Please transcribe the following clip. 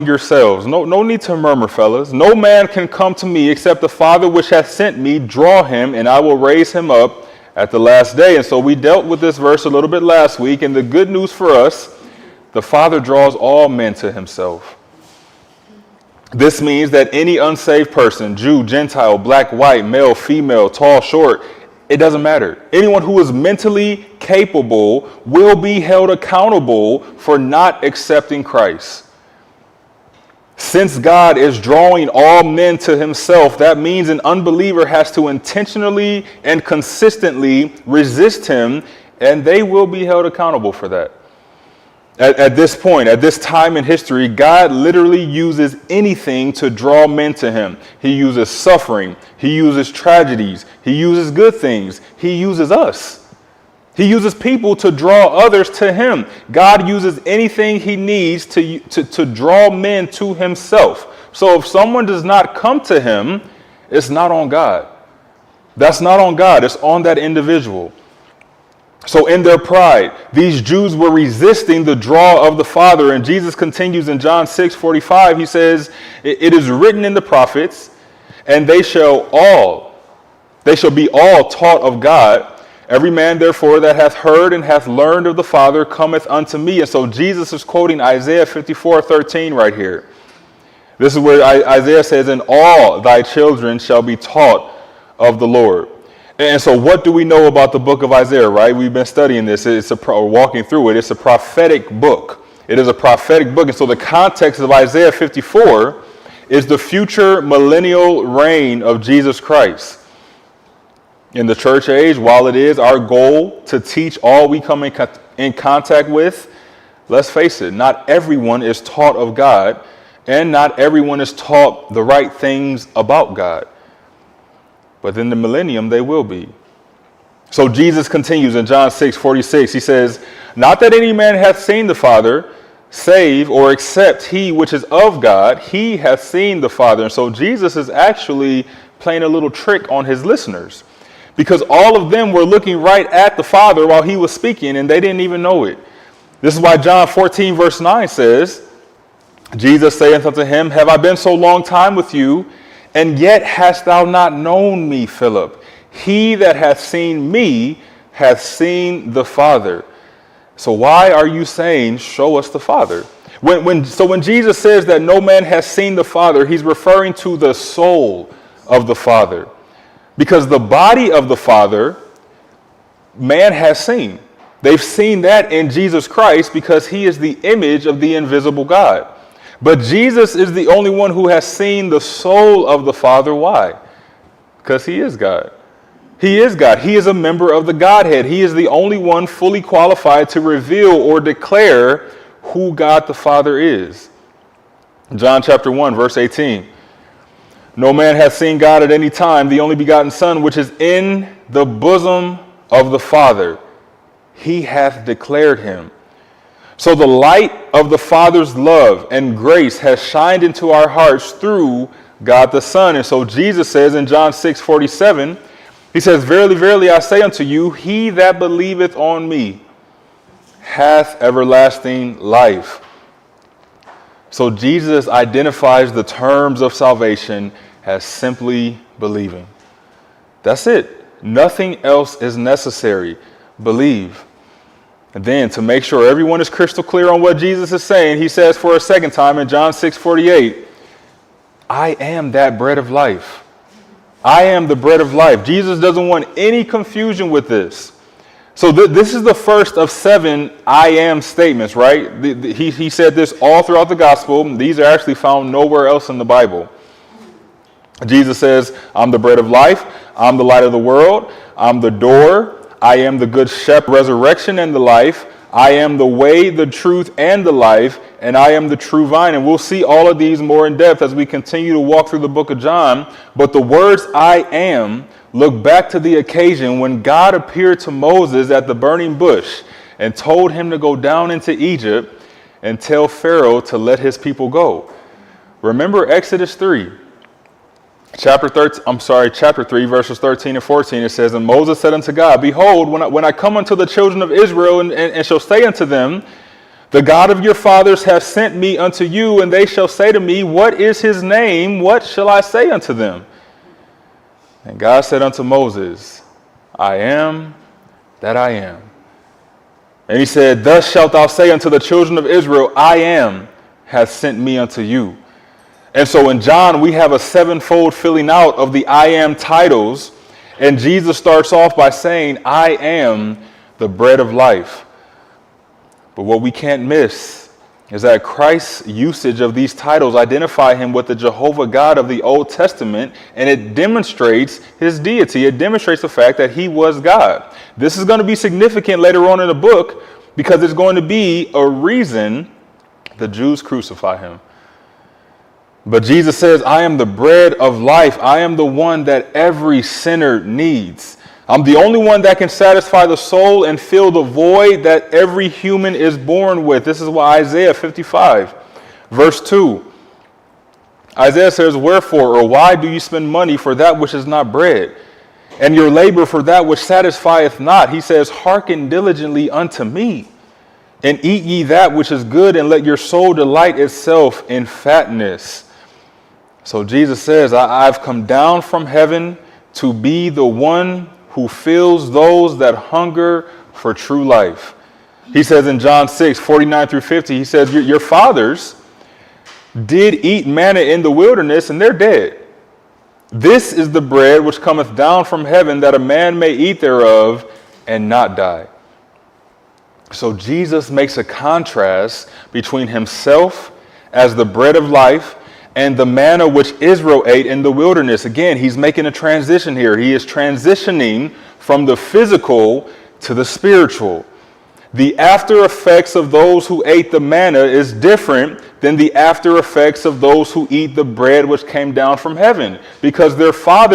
yourselves. No need to murmur, fellas. No man can come to me except the Father which hath sent me draw him, and I will raise him up at the last day. And so we dealt with this verse a little bit last week, and the good news for us, the Father draws all men to himself. This means that any unsaved person, Jew, Gentile, black, white, male, female, tall, short, it doesn't matter. Anyone who is mentally capable will be held accountable for not accepting Christ. Since God is drawing all men to himself, that means an unbeliever has to intentionally and consistently resist him, and they will be held accountable for that. At this point, at this time in history, God literally uses anything to draw men to him. He uses suffering. He uses tragedies. He uses good things. He uses us. He uses people to draw others to him. God uses anything he needs to draw men to himself. So if someone does not come to him, it's not on God. That's not on God. It's on that individual. So in their pride, these Jews were resisting the draw of the Father. And Jesus continues in John 6:45. He says, it is written in the prophets, and they shall be all taught of God. Every man, therefore, that hath heard and hath learned of the Father cometh unto me. And so Jesus is quoting Isaiah 54:13 right here. This is where Isaiah says, and all thy children shall be taught of the Lord. And so what do we know about the book of Isaiah, right? We've been studying this. Walking through it. It's a prophetic book. It is a prophetic book. And so the context of Isaiah 54 is the future millennial reign of Jesus Christ. In the church age, while it is our goal to teach all we come in contact with, let's face it, not everyone is taught of God, and not everyone is taught the right things about God. But in the millennium, they will be. So Jesus continues in John 6:46. He says, not that any man hath seen the Father, save or except he which is of God, he hath seen the Father. And so Jesus is actually playing a little trick on his listeners, because all of them were looking right at the Father while he was speaking, and they didn't even know it. This is why John 14 verse 9 says, Jesus saith unto him, have I been so long time with you, and yet hast thou not known me, Philip? He that hath seen me hath seen the Father. So why are you saying, show us the Father? When Jesus says that no man has seen the Father, he's referring to the soul of the Father. Because the body of the Father, man has seen. They've seen that in Jesus Christ because he is the image of the invisible God. But Jesus is the only one who has seen the soul of the Father. Why? Because he is God. He is God. He is a member of the Godhead. He is the only one fully qualified to reveal or declare who God the Father is. John chapter 1, verse 18. No man hath seen God at any time, the only begotten Son, which is in the bosom of the Father. He hath declared him. So the light of the Father's love and grace has shined into our hearts through God the Son. And so Jesus says in John 6:47, he says, verily, verily, I say unto you, he that believeth on me hath everlasting life. So Jesus identifies the terms of salvation as simply believing. That's it. Nothing else is necessary. Believe. And then to make sure everyone is crystal clear on what Jesus is saying, he says for a second time in John 6:48, I am that bread of life. I am the bread of life. Jesus doesn't want any confusion with this. So this is the first of 7 I am statements, right? He said this all throughout the gospel. These are actually found nowhere else in the Bible. Jesus says, I'm the bread of life. I'm the light of the world. I'm the door. I am the good shepherd, resurrection and the life. I am the way, the truth, and the life, and I am the true vine. And we'll see all of these more in depth as we continue to walk through the book of John. But the words I am look back to the occasion when God appeared to Moses at the burning bush and told him to go down into Egypt and tell Pharaoh to let his people go. Remember Exodus 3. Chapter 3, verses 13 and 14, it says, and Moses said unto God, behold, when I come unto the children of Israel and shall say unto them, The God of your fathers hath sent me unto you, and they shall say to me, what is his name? What shall I say unto them? And God said unto Moses, I am that I am. And he said, thus shalt thou say unto the children of Israel, I am hath sent me unto you. And so in John, we have a sevenfold filling out of the I am titles. And Jesus starts off by saying, I am the bread of life. But what we can't miss is that Christ's usage of these titles identify him with the Jehovah God of the Old Testament, and it demonstrates his deity. It demonstrates the fact that he was God. This is going to be significant later on in the book because there's going to be a reason the Jews crucify him. But Jesus says, I am the bread of life. I am the one that every sinner needs. I'm the only one that can satisfy the soul and fill the void that every human is born with. This is why Isaiah 55, verse 2. Isaiah says, wherefore, or why do you spend money for that which is not bread, and your labor for that which satisfieth not? He says, hearken diligently unto me, and eat ye that which is good, and let your soul delight itself in fatness. So Jesus says, I've come down from heaven to be the one who fills those that hunger for true life. He says in John 6, 49 through 50, he says, your fathers did eat manna in the wilderness, and they're dead. This is the bread which cometh down from heaven, that a man may eat thereof and not die. So Jesus makes a contrast between himself as the bread of life and the manna which Israel ate in the wilderness. Again, he's making a transition here. He is transitioning from the physical to the spiritual. The after effects of those who ate the manna is different than the after effects of those who eat the bread which came down from heaven, because their father